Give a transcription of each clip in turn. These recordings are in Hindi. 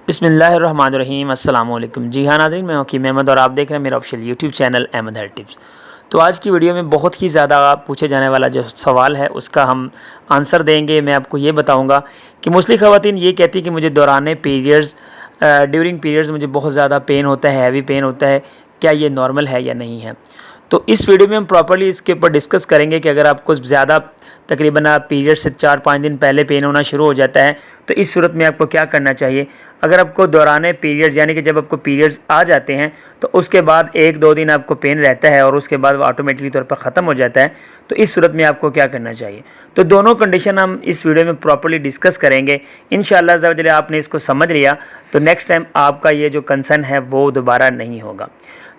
बिस्मिल्लाहिर्रहमानिर्रहीम अस्सलाम वालेकुम। जी हाँ नाज़रीन, मैं हकीम अहमद और आप देख रहे हैं मेरा official YouTube channel Ahmad health tips. तो आज की वीडियो में बहुत ही ज़्यादा पूछे जाने वाला जो सवाल है उसका हम आंसर देंगे। मैं आपको ये बताऊंगा कि मोस्टली ख़वातीन ये कहती है कि मुझे दौरान पीरियड्स ड्यूरिंग पीरियड्स मुझे बहुत ज़्यादा पेन होता है, हैवी पेन होता है, क्या ये नॉर्मल है या नहीं है। तो इस वीडियो में हम प्रॉपर्ली इसके ऊपर डिस्कस करेंगे कि अगर आपको ज़्यादा तकरीबन पीरियड से 4-5 दिन पहले पेन होना शुरू हो जाता है तो इस सूरत में आपको क्या करना चाहिए। अगर आपको दौरान पीरियड्स यानी कि जब आपको पीरियड्स आ जाते हैं तो उसके बाद 1-2 दिन आपको पेन रहता है और उसके बाद वो ऑटोमेटिकली तौर पर ख़त्म हो जाता है, तो इस सूरत में आपको क्या करना चाहिए। तो दोनों कंडीशन हम इस वीडियो में प्रॉपर्ली डिस्कस करेंगे। इंशाअल्लाह ज़रा आपने इसको समझ लिया तो नेक्स्ट टाइम आपका ये जो कंसर्न है वो दोबारा नहीं होगा।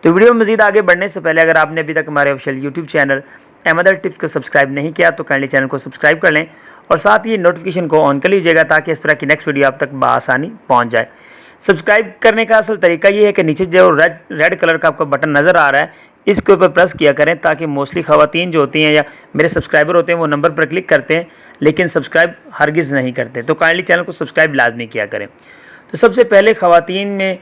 तो वीडियो में मज़ीद आगे बढ़ने से पहले अगर आपने अभी तक हमारे official YouTube channel Ahmad health tips को सब्सक्राइब नहीं किया तो काइंडली चैनल को सब्सक्राइब कर लें और साथ ही नोटिफिकेशन को ऑन कर लीजिएगा ताकि इस तरह की नेक्स्ट वीडियो आप तक बआसानी पहुंच जाए। सब्सक्राइब करने का असल तरीका ये है कि नीचे जो रेड कलर का आपको बटन नज़र आ रहा है इसके ऊपर प्रेस किया करें, ताकि मोस्टली ख़वातीन जो होती हैं या मेरे सब्सक्राइबर होते हैं वो नंबर पर क्लिक करते हैं लेकिन सब्सक्राइब हरगिज़ नहीं करते, तो काइंडली चैनल को सब्सक्राइब लाजमी किया करें। तो सबसे पहले ख़वातीन में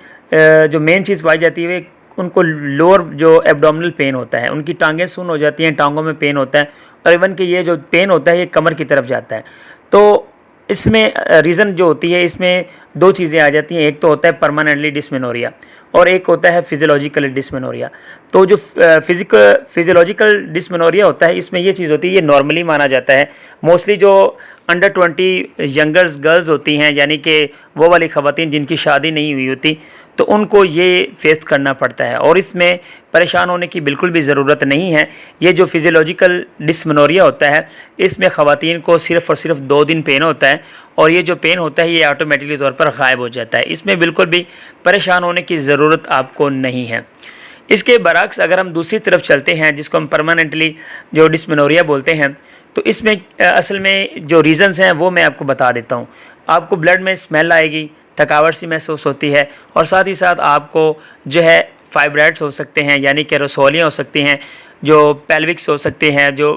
जो मेन चीज़ पाई जाती है उनको लोअर जो एब्डोमिनल पेन होता है, उनकी टांगें सुन्न हो जाती हैं, टांगों में पेन होता है और इवन कि ये जो पेन होता है ये कमर की तरफ जाता है। तो इसमें रीज़न जो होती है इसमें दो चीज़ें आ जाती हैं, एक तो होता है परमानेंटली डिस्मेनोरिया और एक होता है फिजियोलॉजिकल डिस्मेनोरिया। तो जो फिजियोलॉजिकल डिस्मेनोरिया होता है इसमें ये चीज़ होती है, ये नॉर्मली माना जाता है। मोस्टली जो अंडर 20 यंगर्स गर्ल्स होती हैं यानी कि वो वाली ख़वातीन जिनकी शादी नहीं हुई होती तो उनको ये फेस करना पड़ता है और इसमें परेशान होने की बिल्कुल भी ज़रूरत नहीं है। ये जो फिजियोलॉजिकल डिस्मेनोरिया होता है इसमें ख़वातीन को सिर्फ़ और सिर्फ 2 दिन पेन होता है और ये जो पेन होता है ये ऑटोमेटिकली तौर पर गायब हो जाता है। इसमें बिल्कुल भी परेशान होने की ज़रूरत आपको नहीं है। इसके बरक्स अगर हम दूसरी तरफ चलते हैं जिसको हम परमानेंटली जो डिस्मेनोरिया बोलते हैं, तो इसमें असल में जो रीज़न्स हैं वो मैं आपको बता देता हूँ। आपको ब्लड में स्मेल आएगी, थकावट सी महसूस होती है और साथ ही साथ आपको जो है फाइब्राइड्स हो सकते हैं यानी कि रसौलियाँ हो सकती हैं, जो पेल्विक्स हो सकते हैं, जो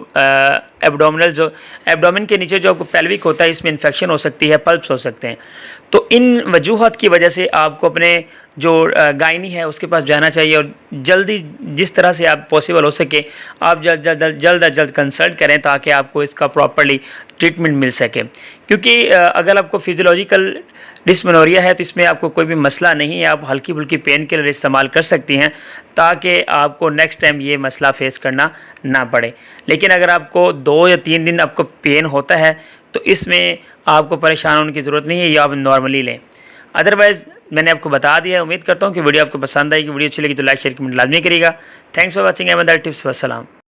एब्डोमिनल जो एब्डोमिन के नीचे जो आपको पेल्विक होता है इसमें इन्फेक्शन हो सकती है, पल्प्स हो सकते हैं। तो इन वजूहत की वजह से आपको अपने जो गायनी है उसके पास जाना चाहिए और जल्दी जिस तरह से आप पॉसिबल हो सके आप जल्द कंसल्ट करें ताकि आपको इसका प्रॉपर्ली ट्रीटमेंट मिल सके। क्योंकि अगर आपको फिजियोलॉजिकल डिस्मेनोरिया है तो इसमें आपको कोई भी मसला नहीं है, आप हल्की फुल्की पेन किलर इस्तेमाल कर सकती हैं ताकि आपको नेक्स्ट टाइम ये मसला फेस करना ना पड़े। लेकिन अगर आपको 2 या 3 दिन आपको पेन होता है तो इसमें आपको परेशान होने की ज़रूरत नहीं है, ये आप नॉर्मली लें। अदरवाइज़ मैंने आपको बता दिया है। उम्मीद करता हूँ कि वीडियो आपको पसंद आएगी। वीडियो अच्छी लगी तो लाइक शेयर कमेंट लाजमी करिएगा। Thanks for watching Ahmad health tips. वस्सलाम।